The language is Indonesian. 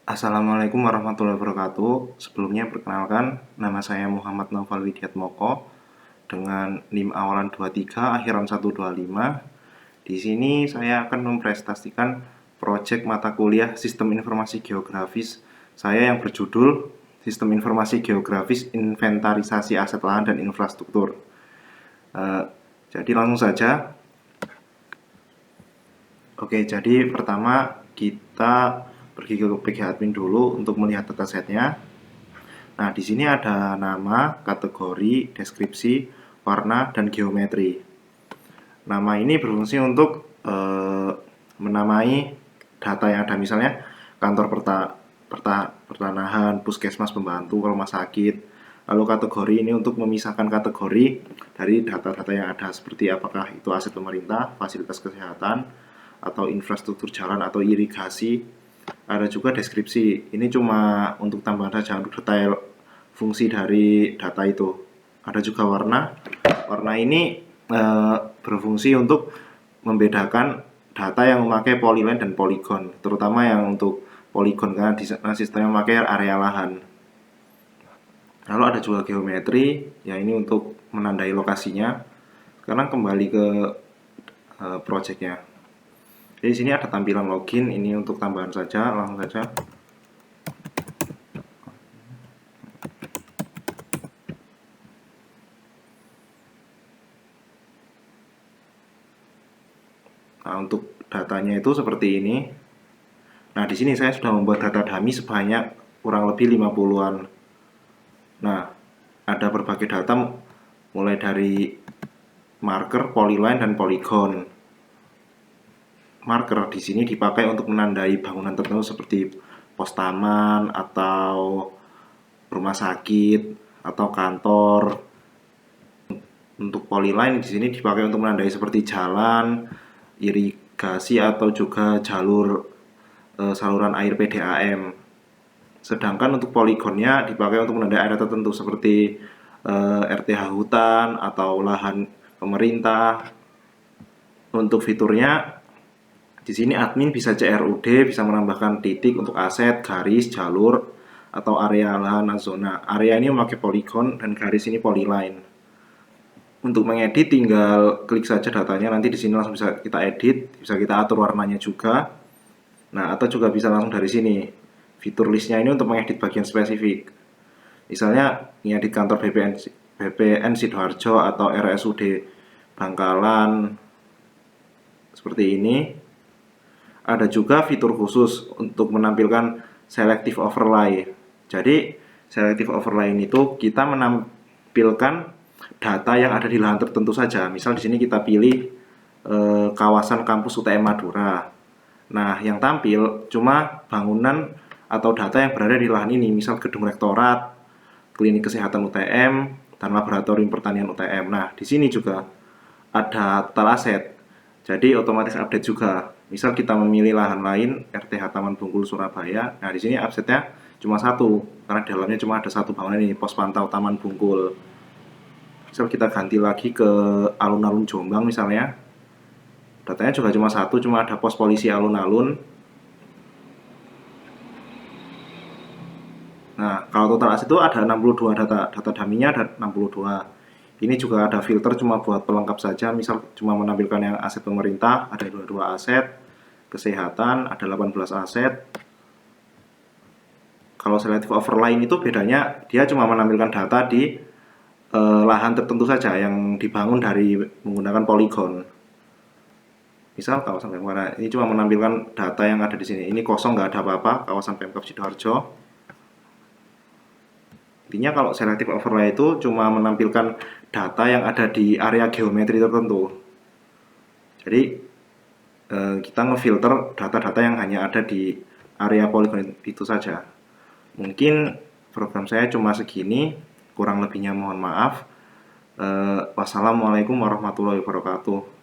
Assalamualaikum warahmatullahi wabarakatuh. Sebelumnya perkenalkan, nama saya Muhammad Naufal Widiatmoko dengan NIM awalan 23, akhiran 125. Di sini saya akan mempresentasikan proyek mata kuliah Sistem Informasi Geografis saya yang berjudul Sistem Informasi Geografis Inventarisasi Aset Lahan dan Infrastruktur. Jadi langsung saja. Oke, jadi pertama kita pergi ke PG admin dulu untuk melihat datasetnya. Nah, di sini ada nama, kategori, deskripsi, warna, dan geometri. Nama ini berfungsi untuk menamai data yang ada, misalnya kantor pertanahan, puskesmas pembantu, rumah sakit. Lalu kategori ini untuk memisahkan kategori dari data-data yang ada, seperti apakah itu aset pemerintah, fasilitas kesehatan, atau infrastruktur jalan atau irigasi. Ada juga deskripsi, ini cuma untuk tambahan saja untuk detail fungsi dari data itu. Ada juga warna ini berfungsi untuk membedakan data yang memakai polyline dan polygon, terutama yang untuk polygon karena sistemnya memakai area lahan. Lalu ada juga geometri, ya ini untuk menandai lokasinya. Sekarang kembali ke projectnya. Jadi sini ada tampilan login, ini untuk tambahan saja, langsung saja. Nah, untuk datanya itu seperti ini. Nah, di sini saya sudah membuat data dummy sebanyak kurang lebih 50-an. Nah, ada berbagai data mulai dari marker, polyline, dan polygon. Marker di sini dipakai untuk menandai bangunan tertentu seperti pos taman atau rumah sakit atau kantor. Untuk polyline di sini dipakai untuk menandai seperti jalan, irigasi atau juga jalur saluran air PDAM. Sedangkan untuk poligonnya dipakai untuk menandai area tertentu seperti RTH hutan atau lahan pemerintah. Untuk fiturnya di sini admin bisa CRUD, bisa menambahkan titik untuk aset, garis, jalur, atau area lahan zona. Area ini memakai poligon dan garis ini polyline. Untuk mengedit tinggal klik saja datanya, nanti di sini langsung bisa kita edit, bisa kita atur warnanya juga. Nah, atau juga bisa langsung dari sini. Fitur listnya ini untuk mengedit bagian spesifik. Misalnya mengedit kantor BPN Sidoarjo atau RSUD Bangkalan seperti ini. Ada juga fitur khusus untuk menampilkan selective overlay. Jadi selective overlay itu kita menampilkan data yang ada di lahan tertentu saja. Misal di sini kita pilih kawasan kampus UTM Madura. Nah, yang tampil cuma bangunan atau data yang berada di lahan ini, misal gedung rektorat, klinik kesehatan UTM, dan laboratorium pertanian UTM. Nah, di sini juga ada total aset. Jadi otomatis update juga. Misal kita memilih lahan lain, RTH Taman Bungkul Surabaya. Nah, di sini asetnya cuma satu, karena dalamnya cuma ada satu bangunan ini, pos pantau Taman Bungkul. Misal kita ganti lagi ke alun-alun Jombang misalnya. Datanya juga cuma satu, cuma ada pos polisi alun-alun. Nah, kalau total aset itu ada 62 data dummy-nya ada 62. Ini juga ada filter cuma buat pelengkap saja, misal cuma menampilkan yang aset pemerintah, ada 22 aset, kesehatan, ada 18 aset. Kalau selective overlay itu bedanya, dia cuma menampilkan data di lahan tertentu saja yang dibangun dari menggunakan polygon. Misal kawasan Pemkab, ini cuma menampilkan data yang ada di sini. Ini kosong, nggak ada apa-apa, kawasan Pemkab Sidoarjo. Intinya kalau selective overlay itu cuma menampilkan data yang ada di area geometri tertentu. Jadi kita ngefilter data-data yang hanya ada di area polygon itu saja. Mungkin program saya cuma segini, kurang lebihnya mohon maaf. Wassalamualaikum warahmatullahi wabarakatuh.